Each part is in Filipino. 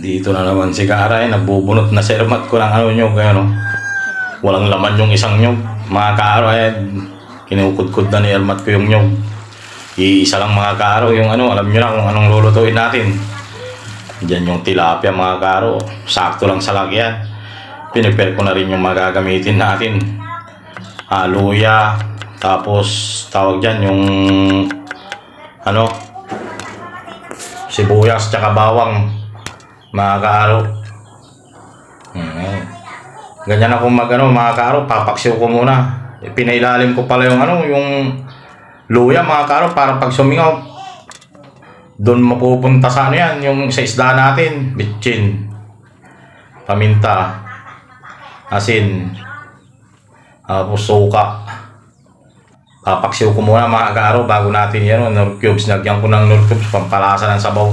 Dito na naman si Karay, nagbubunot na si Ermat ko ng nyog, ano. Walang laman yung isang nyog. Mga kaaro, kinukudkud na ni Ermat ko yung nyog. Iisa lang mga kaaro, yung alam nyo na kung anong lulutuin natin. Diyan yung tilapia mga kaaro, sakto lang sa lagyan. Pinipare ko na rin yung magagamitin natin. Luya, tapos tawag dyan yung sibuyas tsaka bawang mga kaaro. Ganyan ako mga kaaro, papaksiw ko muna. Pinailalim ko pala yung yung luya mga kaaro para pag sumingaw doon mapupunta sa yan, yung sa isda natin, bitchin, paminta, asin, tapos suka. Papaksiw ko muna mga kaaro bago natin yan, nor cubes, nagyan ko ng nor cubes, pampalasa ng sabaw.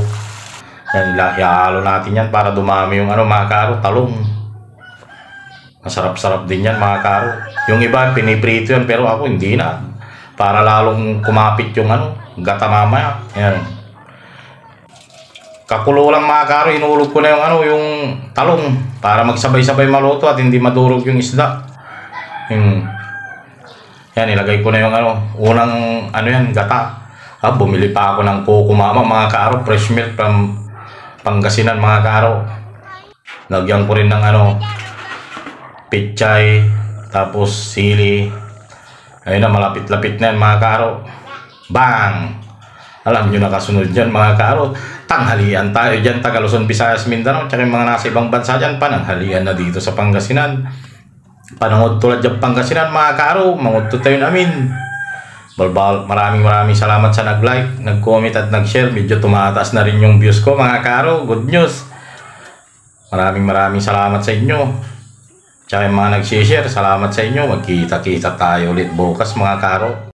Yan, ihalo natin yan para dumami yung mga kaaro, talong. Masarap-sarap din yan mga kaaro. Yung iba piniprito yan pero ako hindi na. Para lalong kumapit yung gata mamaya. Yan. Kakulo lang mga kaaro, inulog ko na yung talong para magsabay-sabay maluto at hindi madurog yung isda. Yan, ilagay ko na yung unang gata. Bumili pa ako ng Coco Mama mga kaaro, fresh milk from Pangasinan mga kaaro. Lagyan ko rin ng pichay, tapos sili. Ayun na, malapit-lapit na yan mga kaaro. Bang! Alam nyo nakasunod dyan mga kaaro. Tanghalian tayo dyan, taga Luzon, Visayas, Mindanao, tsaka yung mga nasa ibang bansa dyan, pananghalian na dito sa Pangasinan. Panangod tulad dyan Pangasinan mga kaaro, mangudto tayo namin. Maraming salamat sa nag-like, nag-comment at nag-share. Medyo tumataas na rin yung views ko mga kaaro. Good news. Maraming salamat sa inyo. Tsaka yung mga nag-share, salamat sa inyo. Magkita-kita tayo ulit bukas mga kaaro.